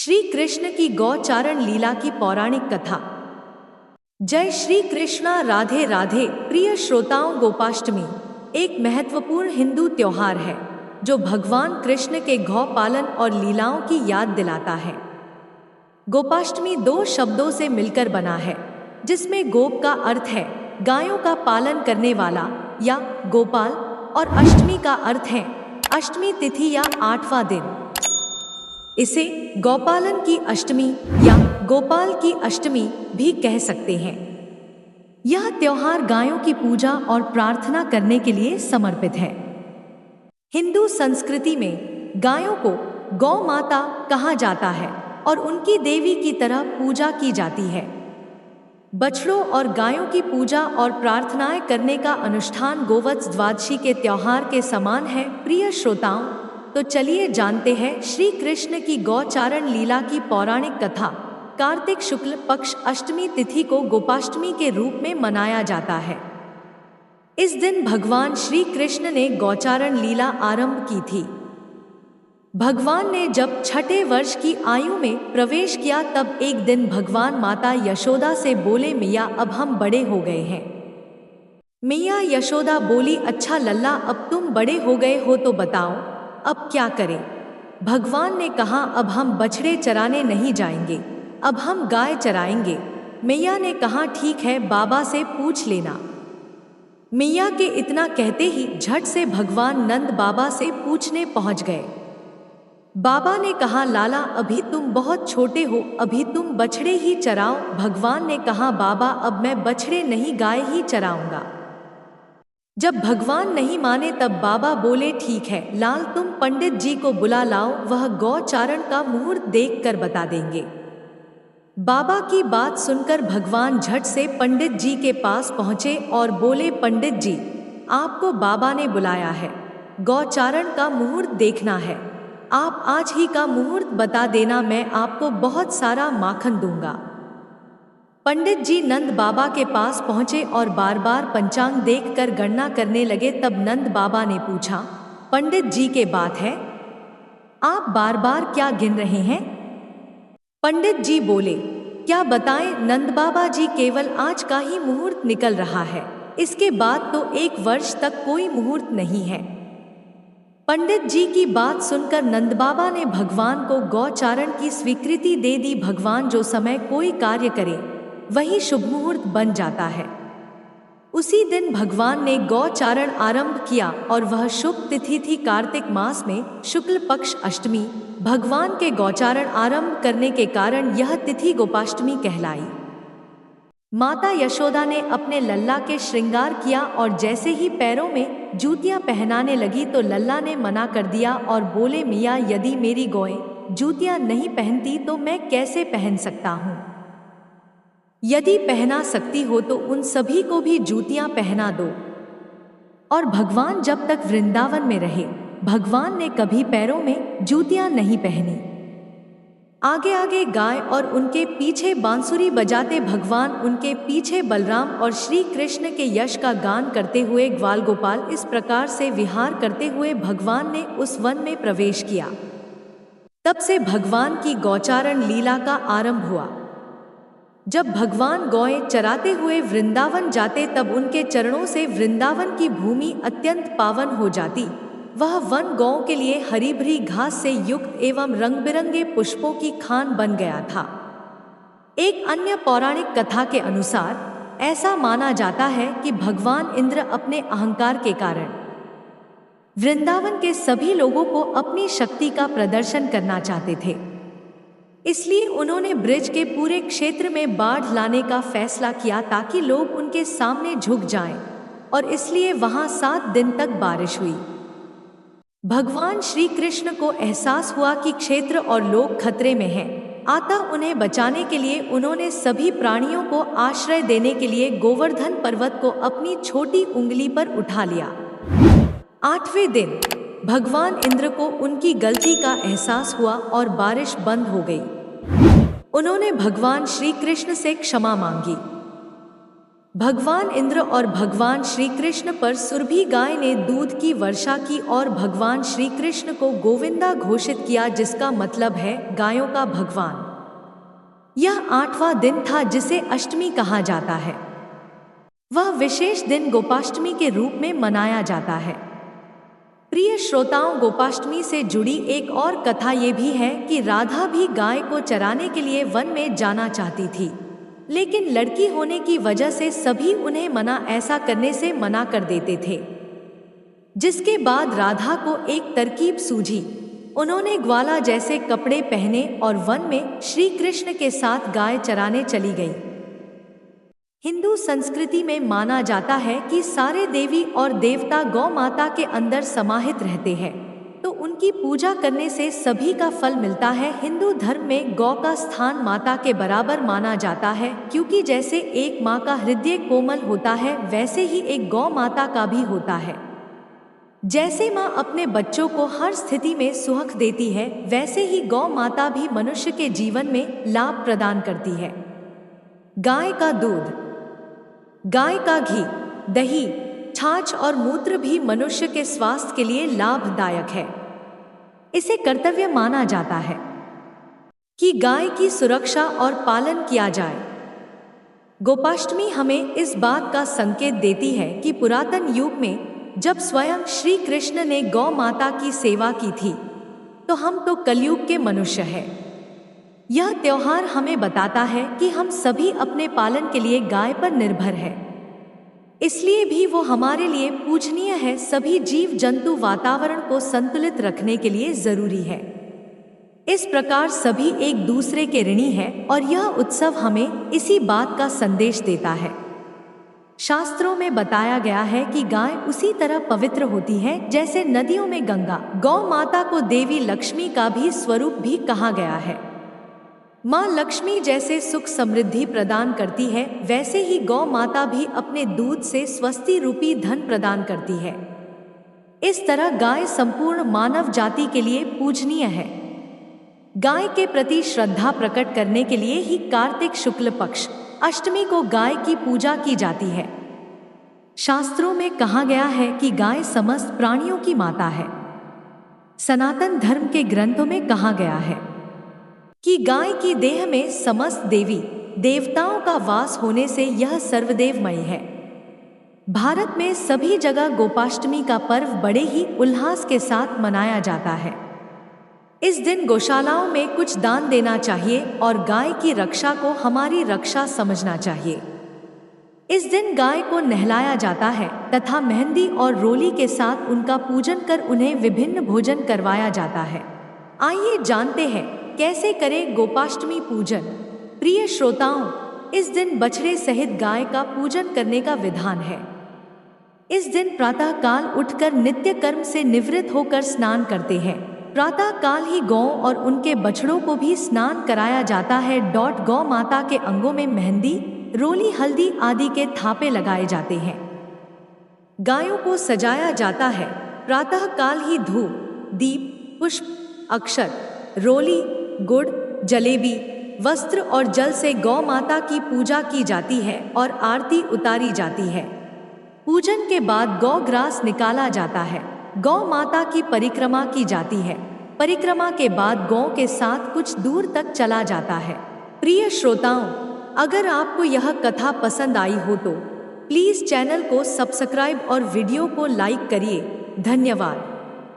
श्री कृष्ण की गौचारण लीला की पौराणिक कथा। जय श्री कृष्णा, राधे राधे। प्रिय श्रोताओं, गोपाष्टमी एक महत्वपूर्ण हिंदू त्योहार है जो भगवान कृष्ण के गौ पालन और लीलाओं की याद दिलाता है। गोपाष्टमी दो शब्दों से मिलकर बना है, जिसमें गोप का अर्थ है गायों का पालन करने वाला या गोपाल, और अष्टमी का अर्थ है अष्टमी तिथि या 8वां दिन। इसे गौपालन की अष्टमी या गोपाल की अष्टमी भी कह सकते हैं। यह त्योहार गायों की पूजा और प्रार्थना करने के लिए समर्पित है। हिंदू संस्कृति में गायों को गौ माता कहा जाता है और उनकी देवी की तरह पूजा की जाती है। बछड़ों और गायों की पूजा और प्रार्थनाएं करने का अनुष्ठान गोवत्स द्वादशी के त्योहार के समान है। प्रिय श्रोताओं, तो चलिए जानते हैं श्री कृष्ण की गौचारण लीला की पौराणिक कथा। कार्तिक शुक्ल पक्ष अष्टमी तिथि को गोपाष्टमी के रूप में मनाया जाता है। इस दिन भगवान श्री कृष्ण ने गौचारण लीला आरंभ की थी। भगवान ने जब छठे वर्ष की आयु में प्रवेश किया तब एक दिन भगवान माता यशोदा से बोले, मैया अब हम बड़े हो गए हैं। मैया यशोदा बोली, अच्छा लल्ला, अब तुम बड़े हो गए हो तो बताओ अब क्या करें। भगवान ने कहा, अब हम बछड़े चराने नहीं जाएंगे, अब हम गाय चराएंगे। मैया ने कहा, ठीक है, बाबा से पूछ लेना। मैया के इतना कहते ही झट से भगवान नंद बाबा से पूछने पहुंच गए। बाबा ने कहा, लाला अभी तुम बहुत छोटे हो, अभी तुम बछड़े ही चराओ। भगवान ने कहा, बाबा अब मैं बछड़े नहीं गाय ही चराऊंगा। जब भगवान नहीं माने तब बाबा बोले, ठीक है लाल, तुम पंडित जी को बुला लाओ, वह गौचारण का मुहूर्त देखकर बता देंगे। बाबा की बात सुनकर भगवान झट से पंडित जी के पास पहुंचे और बोले, पंडित जी आपको बाबा ने बुलाया है, गौचारण का मुहूर्त देखना है। आप आज ही का मुहूर्त बता देना, मैं आपको बहुत सारा माखन दूंगा। पंडित जी नंद बाबा के पास पहुंचे और बार बार पंचांग देखकर गणना करने लगे। तब नंद बाबा ने पूछा, पंडित जी के बात है, आप बार बार क्या गिन रहे हैं? पंडित जी बोले, क्या बताएं नंद बाबा जी, केवल आज का ही मुहूर्त निकल रहा है, इसके बाद तो 1 वर्ष तक कोई मुहूर्त नहीं है। पंडित जी की बात सुनकर नंद बाबा ने भगवान को गौचारण की स्वीकृति दे दी। भगवान जो समय कोई कार्य करे वही शुभ मुहूर्त बन जाता है। उसी दिन भगवान ने गौचारण आरंभ किया और वह शुभ तिथि थी कार्तिक मास में शुक्ल पक्ष अष्टमी। भगवान के गौचारण आरंभ करने के कारण यह तिथि गोपाष्टमी कहलाई। माता यशोदा ने अपने लल्ला के श्रृंगार किया और जैसे ही पैरों में जूतियां पहनाने लगी तो लल्ला ने मना कर दिया और बोले, मियाँ यदि मेरी गौएं जूतियां नहीं पहनती तो मैं कैसे पहन सकता हूँ? यदि पहना सकती हो तो उन सभी को भी जूतियां पहना दो। और भगवान जब तक वृंदावन में रहे, भगवान ने कभी पैरों में जूतियां नहीं पहनी। आगे आगे गाय और उनके पीछे बांसुरी बजाते भगवान, उनके पीछे बलराम और श्री कृष्ण के यश का गान करते हुए ग्वाल गोपाल इस प्रकार से विहार करते हुए भगवान ने उस वन में प्रवेश किया। तब से भगवान की गौचारण लीला का आरंभ हुआ। जब भगवान गौएं चराते हुए वृंदावन जाते तब उनके चरणों से वृंदावन की भूमि अत्यंत पावन हो जाती। वह वन गौओं के लिए हरी भरी घास से युक्त एवं रंग बिरंगे पुष्पों की खान बन गया था। एक अन्य पौराणिक कथा के अनुसार ऐसा माना जाता है कि भगवान इंद्र अपने अहंकार के कारण वृंदावन के सभी लोगों को अपनी शक्ति का प्रदर्शन करना चाहते थे। इसलिए उन्होंने ब्रज के पूरे क्षेत्र में बाढ़ लाने का फैसला किया ताकि लोग उनके सामने झुक जाएं, और इसलिए वहां 7 दिन तक बारिश हुई। भगवान श्री कृष्ण को एहसास हुआ कि क्षेत्र और लोग खतरे में हैं, अतः उन्हें बचाने के लिए उन्होंने सभी प्राणियों को आश्रय देने के लिए गोवर्धन पर्वत को अपनी छोटी उंगली पर उठा लिया। 8वें दिन भगवान इंद्र को उनकी गलती का एहसास हुआ और बारिश बंद हो गई। उन्होंने भगवान श्री कृष्ण से क्षमा मांगी। भगवान इंद्र और भगवान श्री कृष्ण पर सुरभि गाय ने दूध की वर्षा की और भगवान श्री कृष्ण को गोविंदा घोषित किया, जिसका मतलब है गायों का भगवान। यह 8वां दिन था जिसे अष्टमी कहा जाता है। वह विशेष दिन गोपाष्टमी के रूप में मनाया जाता है। प्रिय श्रोताओं, गोपाष्टमी से जुड़ी एक और कथा ये भी है कि राधा भी गाय को चराने के लिए वन में जाना चाहती थी, लेकिन लड़की होने की वजह से सभी उन्हें ऐसा करने से मना कर देते थे। जिसके बाद राधा को एक तरकीब सूझी। उन्होंने ग्वाला जैसे कपड़े पहने और वन में श्री कृष्ण के साथ गाय चराने चली गई। हिंदू संस्कृति में माना जाता है कि सारे देवी और देवता गौ माता के अंदर समाहित रहते हैं, तो उनकी पूजा करने से सभी का फल मिलता है। हिंदू धर्म में गौ का स्थान माता के बराबर माना जाता है, क्योंकि जैसे एक माँ का हृदय कोमल होता है, वैसे ही एक गौ माता का भी होता है। जैसे माँ अपने बच्चों को हर स्थिति में सुख देती है, वैसे ही गौ माता भी मनुष्य के जीवन में लाभ प्रदान करती है। गाय का दूध, गाय का घी, दही, छाछ और मूत्र भी मनुष्य के स्वास्थ्य के लिए लाभदायक है। इसे कर्तव्य माना जाता है कि गाय की सुरक्षा और पालन किया जाए। गोपाष्टमी हमें इस बात का संकेत देती है कि पुरातन युग में जब स्वयं श्री कृष्ण ने गौ माता की सेवा की थी, तो हम तो कलयुग के मनुष्य हैं। यह त्योहार हमें बताता है कि हम सभी अपने पालन के लिए गाय पर निर्भर हैं। इसलिए भी वो हमारे लिए पूजनीय है। सभी जीव जंतु वातावरण को संतुलित रखने के लिए जरूरी है। इस प्रकार सभी एक दूसरे के ऋणी हैं और यह उत्सव हमें इसी बात का संदेश देता है। शास्त्रों में बताया गया है कि गाय उसी तरह पवित्र होती है जैसे नदियों में गंगा। गौ माता को देवी लक्ष्मी का भी स्वरूप भी कहा गया है। माँ लक्ष्मी जैसे सुख समृद्धि प्रदान करती है, वैसे ही गौ माता भी अपने दूध से स्वस्ति रूपी धन प्रदान करती है। इस तरह गाय संपूर्ण मानव जाति के लिए पूजनीय है। गाय के प्रति श्रद्धा प्रकट करने के लिए ही कार्तिक शुक्ल पक्ष अष्टमी को गाय की पूजा की जाती है। शास्त्रों में कहा गया है कि गाय समस्त प्राणियों की माता है। सनातन धर्म के ग्रंथों में कहा गया है कि गाय की देह में समस्त देवी देवताओं का वास होने से यह सर्वदेवमयी है। भारत में सभी जगह गोपाष्टमी का पर्व बड़े ही उल्लास के साथ मनाया जाता है। इस दिन गौशालाओं में कुछ दान देना चाहिए और गाय की रक्षा को हमारी रक्षा समझना चाहिए। इस दिन गाय को नहलाया जाता है तथा मेहंदी और रोली के साथ उनका पूजन कर उन्हें विभिन्न भोजन करवाया जाता है। आइए जानते हैं कैसे करें गोपाष्टमी पूजन। प्रिय श्रोताओं, इस दिन बछड़े सहित गाय का पूजन करने का विधान है। इस दिन प्रातः काल उठकर नित्य कर्म से निवृत्त होकर स्नान करते हैं। प्रातः काल ही गौ और उनके बछड़ों को भी स्नान कराया जाता है। गौ माता के अंगों में मेहंदी, रोली, हल्दी आदि के थापे लगाए जाते हैं। गायों को सजाया जाता है। प्रातः काल ही धूप, दीप, पुष्प, अक्षर, रोली, गुड़, जलेबी, वस्त्र और जल से गौ माता की पूजा की जाती है और आरती उतारी जाती है। पूजन के बाद गौ ग्रास निकाला जाता है। गौ माता की परिक्रमा की जाती है। परिक्रमा के बाद गौ के साथ कुछ दूर तक चला जाता है। प्रिय श्रोताओं, अगर आपको यह कथा पसंद आई हो तो प्लीज चैनल को सब्सक्राइब और वीडियो को लाइक करिए। धन्यवाद।